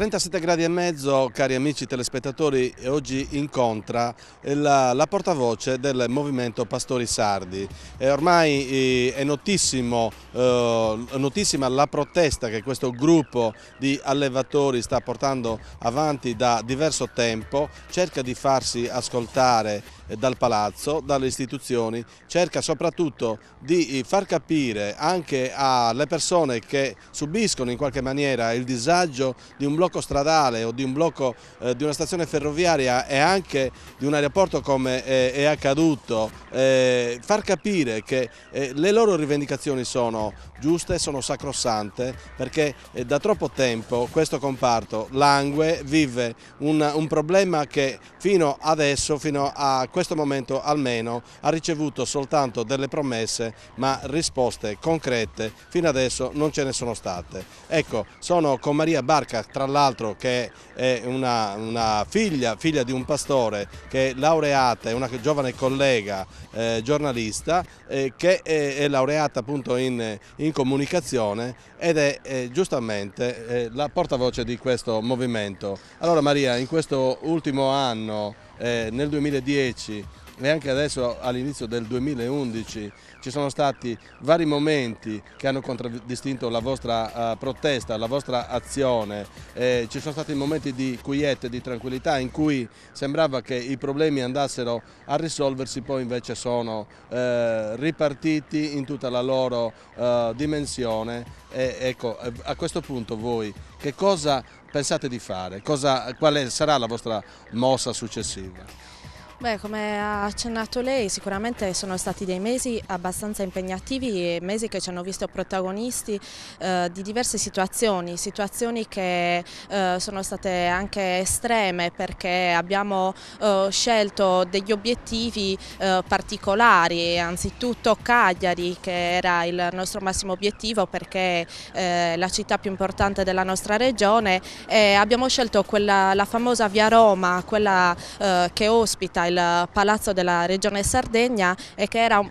37 gradi e mezzo, cari amici telespettatori, oggi incontra la portavoce del movimento Pastori Sardi. Ormai è notissima la protesta che questo gruppo di allevatori sta portando avanti da diverso tempo, cerca di farsi ascoltare dal palazzo, dalle istituzioni, cerca soprattutto di far capire anche alle persone che subiscono in qualche maniera il disagio di un blocco stradale o di un blocco di una stazione ferroviaria e anche di un aeroporto come è accaduto, far capire che le loro rivendicazioni sono giuste, sono sacrosante, perché da troppo tempo questo comparto langue, vive un problema che fino adesso, fino a questo momento almeno, ha ricevuto soltanto delle promesse, ma risposte concrete fino adesso non ce ne sono state. Ecco, sono con Maria Barca, tra l'altro, che è una figlia di un pastore, che è laureata, è una giovane collega giornalista, che è laureata appunto in comunicazione ed è giustamente la portavoce di questo movimento. Allora Maria, in questo ultimo anno, nel 2010 e anche adesso all'inizio del 2011, ci sono stati vari momenti che hanno contraddistinto la vostra protesta, la vostra azione, ci sono stati momenti di quiete, di tranquillità, in cui sembrava che i problemi andassero a risolversi, poi invece sono ripartiti in tutta la loro dimensione. Ecco, a questo punto voi che cosa pensate di fare? Quale sarà la vostra mossa successiva? Beh, come ha accennato lei, sicuramente sono stati dei mesi abbastanza impegnativi e mesi che ci hanno visto protagonisti di diverse situazioni che sono state anche estreme, perché abbiamo scelto degli obiettivi particolari, anzitutto Cagliari, che era il nostro massimo obiettivo perché è la città più importante della nostra regione, e abbiamo scelto la famosa Via Roma, quella che ospita il palazzo della Regione Sardegna, e che era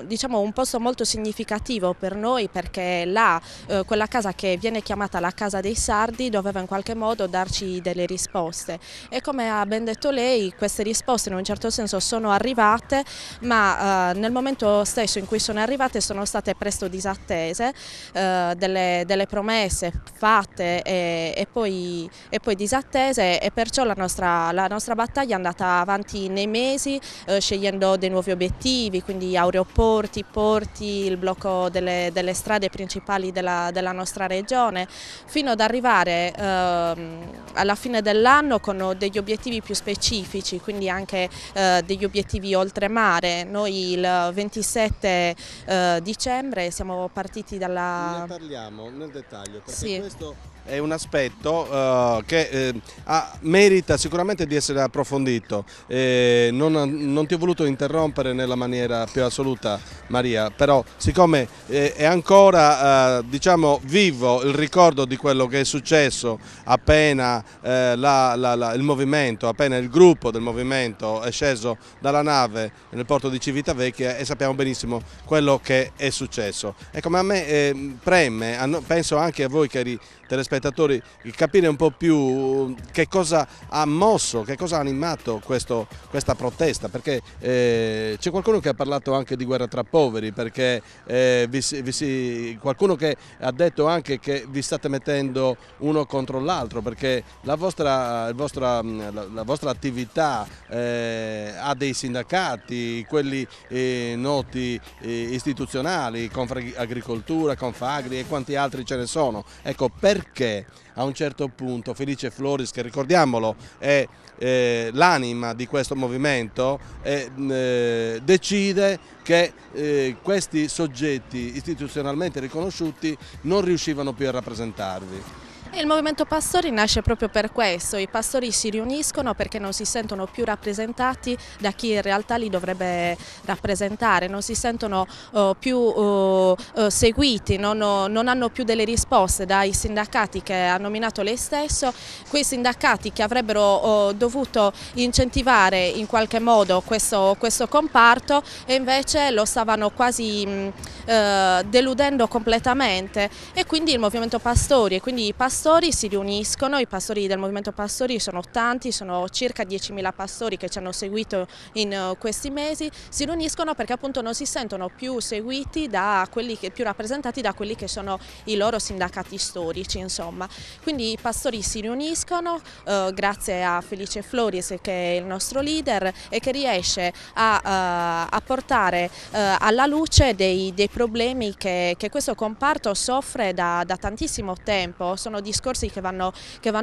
diciamo, un posto molto significativo per noi, perché là quella casa che viene chiamata la Casa dei Sardi doveva in qualche modo darci delle risposte, e come ha ben detto lei, queste risposte in un certo senso sono arrivate, ma nel momento stesso in cui sono arrivate sono state presto disattese, delle promesse fatte e poi disattese, e perciò la nostra battaglia è andata avanti nei mesi, scegliendo dei nuovi obiettivi, quindi aeroporti, porti, il blocco delle strade principali della nostra regione, fino ad arrivare alla fine dell'anno con degli obiettivi più specifici, quindi anche degli obiettivi oltremare. Noi il 27 dicembre siamo partiti dalla... Ne parliamo nel dettaglio, perché sì. Questo è un aspetto che merita sicuramente di essere approfondito. Non ti ho voluto interrompere nella maniera più assoluta, Maria, però siccome è ancora diciamo, vivo il ricordo di quello che è successo appena il movimento, appena il gruppo del movimento è sceso dalla nave nel porto di Civitavecchia, e sappiamo benissimo quello che è successo. Ecco, ma a me preme, penso anche a voi cari telespettatori, capire un po' più che cosa ha mosso, che cosa ha animato questa protesta, perché c'è qualcuno che ha parlato anche di guerra tra poveri, perché qualcuno che ha detto anche che vi state mettendo uno contro l'altro, perché la vostra attività ha dei sindacati, quelli noti istituzionali, Confagricoltura, Confagri e quanti altri ce ne sono. Ecco, perché a un certo punto Felice Floris, che ricordiamolo è l'anima di questo movimento, decide che questi soggetti istituzionalmente riconosciuti non riuscivano più a rappresentarvi. Il movimento Pastori nasce proprio per questo: i pastori si riuniscono perché non si sentono più rappresentati da chi in realtà li dovrebbe rappresentare, non si sentono più seguiti, non hanno più delle risposte dai sindacati che ha nominato lei stesso, quei sindacati che avrebbero dovuto incentivare in qualche modo questo comparto, e invece lo stavano quasi deludendo completamente, e quindi il movimento Pastori e quindi i pastori pastori si riuniscono, i pastori del Movimento Pastori sono tanti, sono circa 10.000 pastori che ci hanno seguito in questi mesi, si riuniscono perché appunto non si sentono più seguiti da quelli più rappresentati da quelli che sono i loro sindacati storici, insomma. Quindi i pastori si riuniscono grazie a Felice Floris, che è il nostro leader e che riesce a portare alla luce dei problemi che questo comparto soffre da tantissimo tempo. Sono discorsi che vanno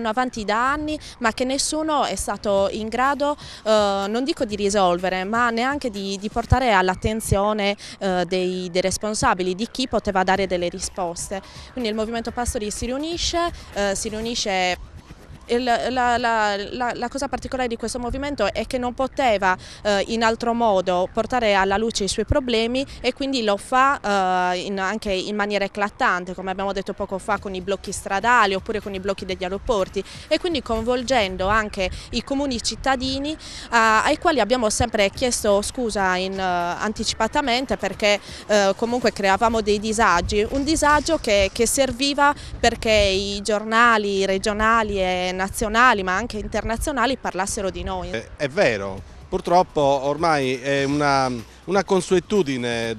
avanti da anni, ma che nessuno è stato in grado, non dico di risolvere, ma neanche di portare all'attenzione dei responsabili, di chi poteva dare delle risposte. Quindi il Movimento Pastori si riunisce. La cosa particolare di questo movimento è che non poteva in altro modo portare alla luce i suoi problemi e quindi lo fa anche in maniera eclatante, come abbiamo detto poco fa, con i blocchi stradali oppure con i blocchi degli aeroporti, e quindi coinvolgendo anche i comuni cittadini ai quali abbiamo sempre chiesto scusa anticipatamente, perché comunque creavamo dei disagi, un disagio che serviva perché i giornali regionali e nazionali ma anche internazionali parlassero di noi. È vero, purtroppo ormai è una consuetudine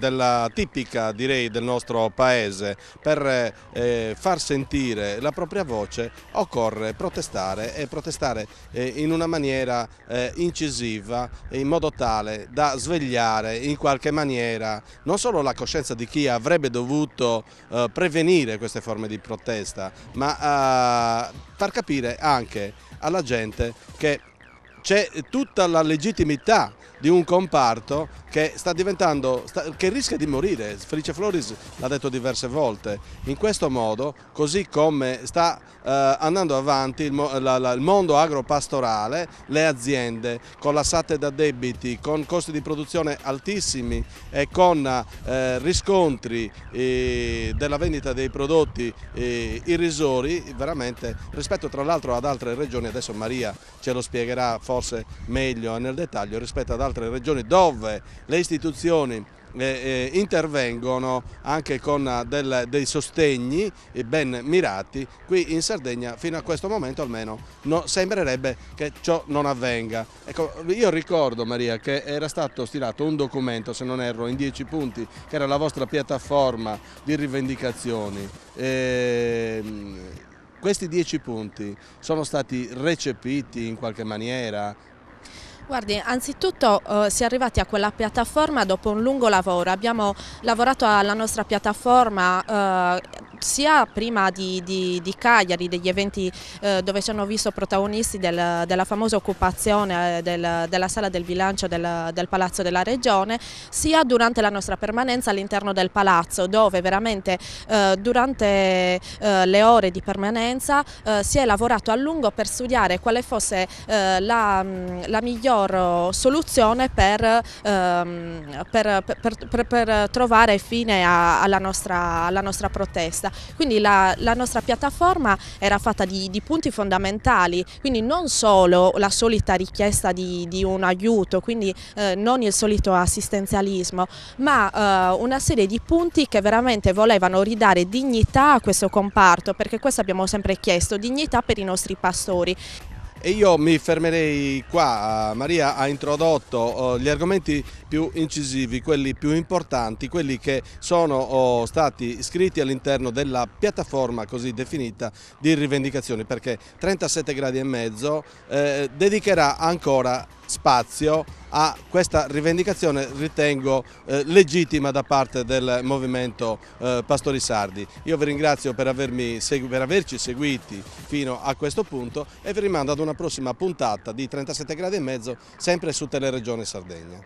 tipica, direi, del nostro paese. Per far sentire la propria voce occorre protestare e protestare in una maniera incisiva, in modo tale da svegliare in qualche maniera non solo la coscienza di chi avrebbe dovuto prevenire queste forme di protesta, ma far capire anche alla gente che c'è tutta la legittimità di un comparto che che rischia di morire. Felice Floris l'ha detto diverse volte. In questo modo, così come sta andando avanti il mondo agropastorale, le aziende collassate da debiti, con costi di produzione altissimi e con riscontri della vendita dei prodotti irrisori, veramente, rispetto tra l'altro ad altre regioni. Adesso Maria ce lo spiegherà forse meglio nel dettaglio, rispetto ad altre regioni dove le istituzioni intervengono anche con dei sostegni ben mirati. Qui in Sardegna fino a questo momento almeno sembrerebbe che ciò non avvenga. Ecco, io ricordo, Maria, che era stato stilato un documento, se non erro, in 10 punti, che era la vostra piattaforma di rivendicazioni. Questi 10 punti sono stati recepiti in qualche maniera? Guardi, anzitutto si è arrivati a quella piattaforma dopo un lungo lavoro. Abbiamo lavorato alla nostra piattaforma sia prima di Cagliari, degli eventi dove ci hanno visto protagonisti della famosa occupazione della sala del bilancio del Palazzo della Regione, sia durante la nostra permanenza all'interno del Palazzo, dove veramente durante le ore di permanenza si è lavorato a lungo per studiare quale fosse la miglior soluzione per trovare fine alla nostra protesta. Quindi la nostra piattaforma era fatta di punti fondamentali, quindi non solo la solita richiesta di un aiuto, quindi non il solito assistenzialismo, ma una serie di punti che veramente volevano ridare dignità a questo comparto, perché questo abbiamo sempre chiesto, dignità per i nostri pastori. E io mi fermerei qua. Maria ha introdotto gli argomenti più incisivi, quelli più importanti, quelli che sono stati scritti all'interno della piattaforma così definita di rivendicazioni, perché 37 gradi e mezzo dedicherà ancora spazio a questa rivendicazione, ritengo legittima, da parte del Movimento Pastori Sardi. Io vi ringrazio per averci seguiti fino a questo punto e vi rimando ad una prossima puntata di 37 gradi e mezzo, sempre su Teleregione Sardegna.